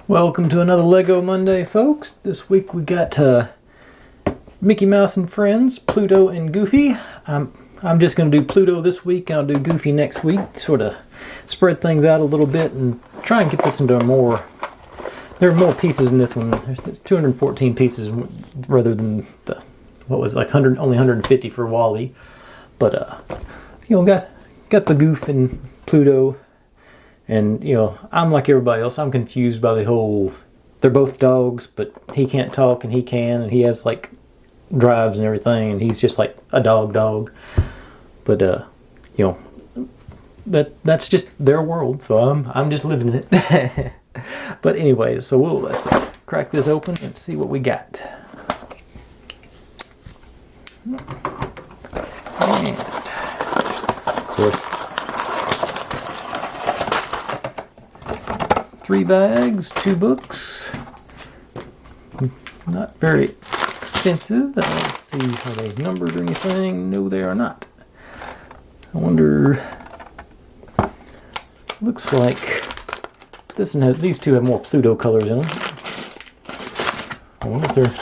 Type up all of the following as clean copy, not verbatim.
Welcome to another Lego Monday, folks. This week we got Mickey Mouse and Friends, Pluto and Goofy. I'm just going to do Pluto this week, and I'll do Goofy next week. Sort of spread things out a little bit and try and get this into more. There are more pieces in this one. There's 214 pieces rather than the only 150 for Wally. But got the Goof and Pluto. And, I'm like everybody else. I'm confused by the whole, they're both dogs, but he can't talk and he can. And he has, drives and everything. And he's just like a dog. But, that's just their world. So I'm just living it. But anyway, so let's crack this open and see what we got. And, of course, 3 bags, 2 books. Not very expensive. Let's see, are they numbered or anything? No, they are not. I wonder. Looks like this one these two have more Pluto colors in them. I wonder if they're.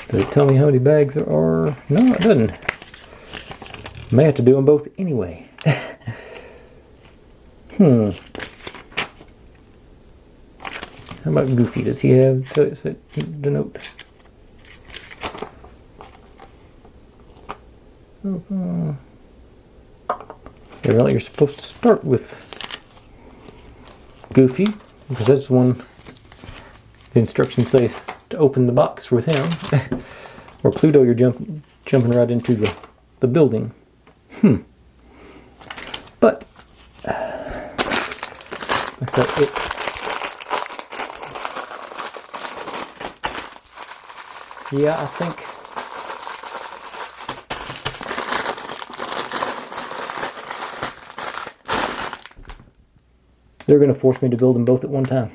Does it tell me how many bags there are? No, it doesn't. May have to do them both anyway. How about Goofy? Does he have to denote? Apparently you're supposed to start with Goofy, because that's the one the instructions say to open the box with him. Or Pluto, you're jumping right into the building. But looks like it. Yeah, I think they're going to force me to build them both at one time.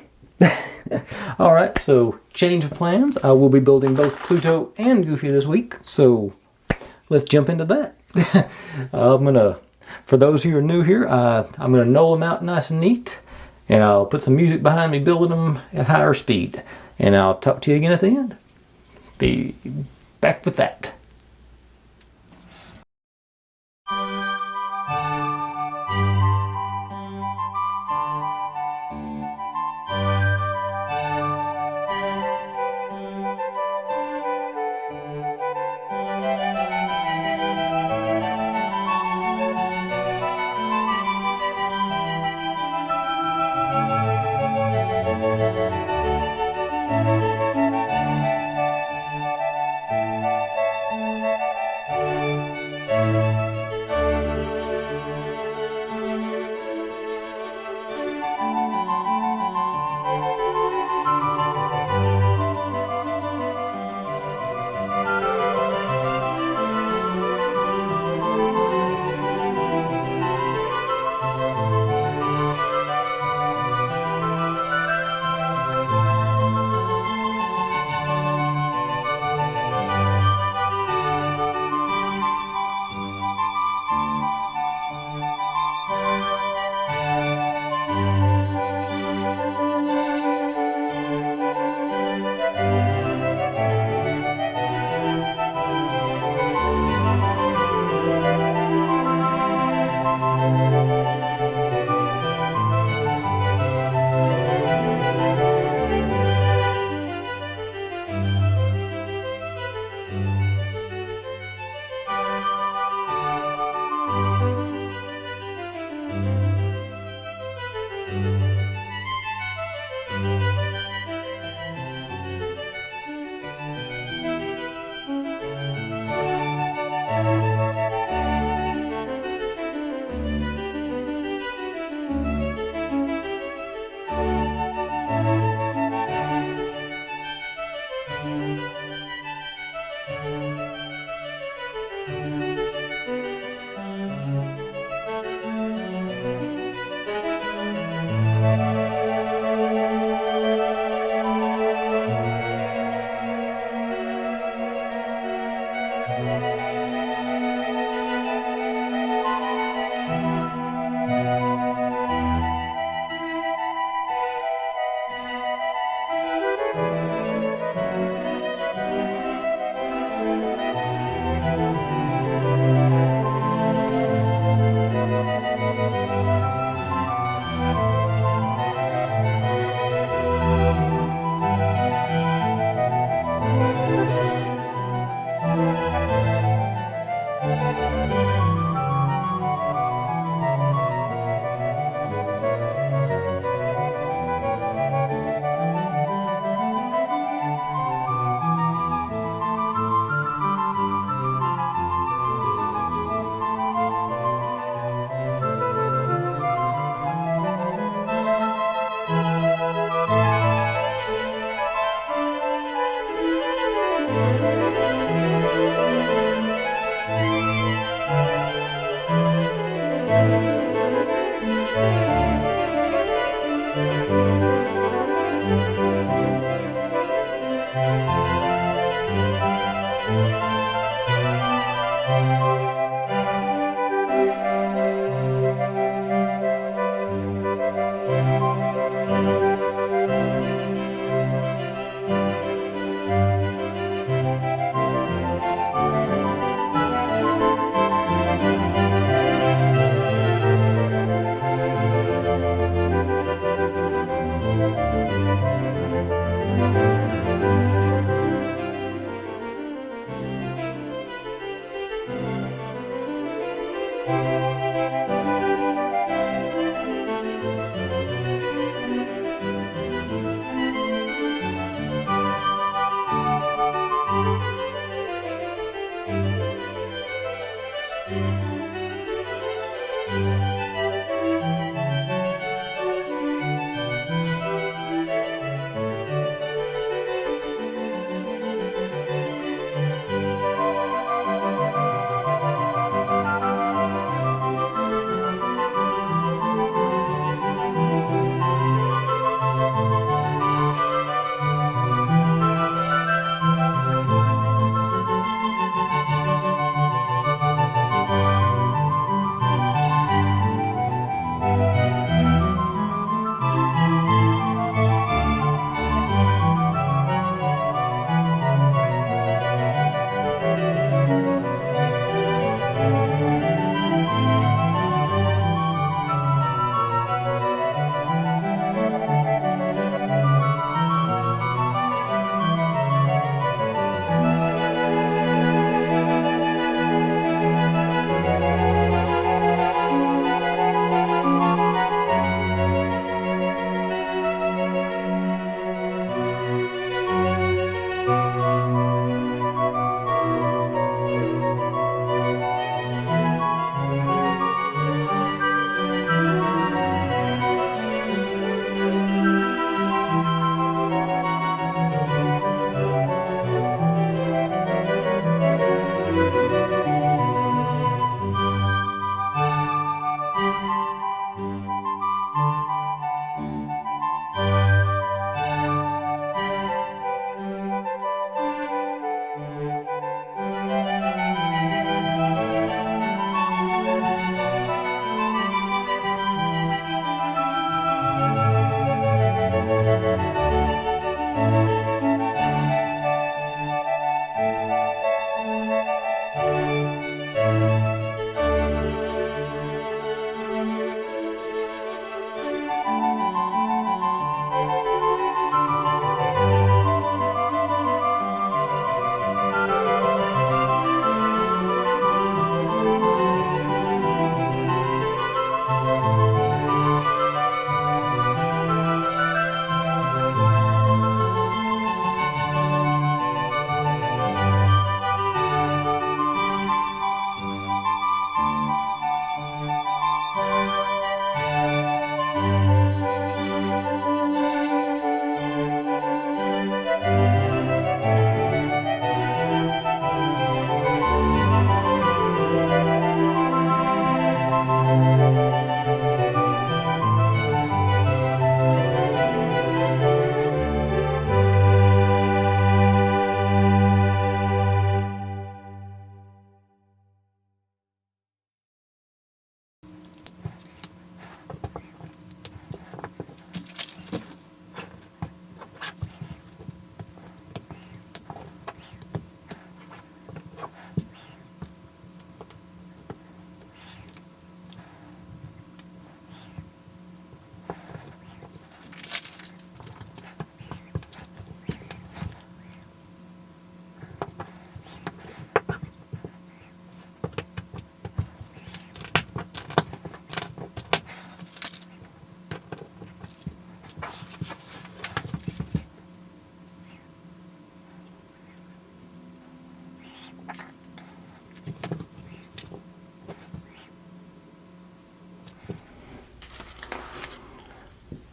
Alright, so change of plans. I will be building both Pluto and Goofy this week, so let's jump into that. For those who are new here, I'm going to null them out nice and neat, and I'll put some music behind me building them at higher speed. And I'll talk to you again at the end. Be back with that.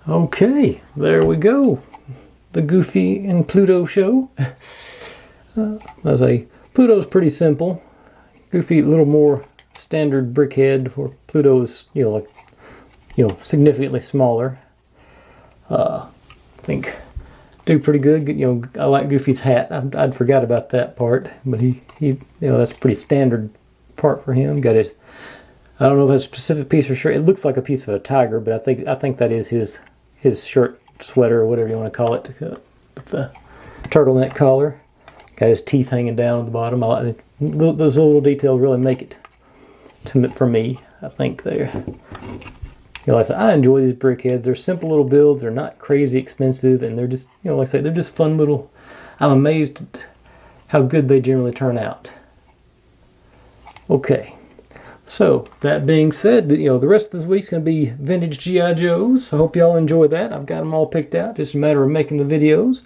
Okay, there we go. The Goofy and Pluto show. Pluto's pretty simple. Goofy a little more standard brick head, where Pluto's significantly smaller. I think do pretty good. I like Goofy's hat. I'd forgot about that part, but he that's a pretty standard part for him. Got his. I don't know if it's a specific piece of shirt. It looks like a piece of a tiger, but I think that is his shirt, sweater, or whatever you want to call it, with the turtleneck collar. Got his teeth hanging down at the bottom. I like those little details. Really make it for me. I think they're. Like I said, I enjoy these brick heads. They're simple little builds. They're not crazy expensive, and they're just like I say, they're just fun little. I'm amazed at how good they generally turn out. Okay. So, that being said, the rest of this week's going to be vintage G.I. Joes. I hope y'all enjoy that. I've got them all picked out. Just a matter of making the videos.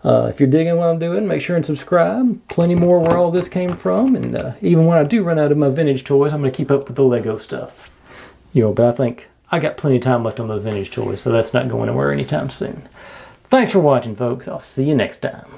If you're digging what I'm doing, make sure and subscribe. Plenty more where all this came from. And even when I do run out of my vintage toys, I'm going to keep up with the Lego stuff. But I think I got plenty of time left on those vintage toys, so that's not going anywhere anytime soon. Thanks for watching, folks. I'll see you next time.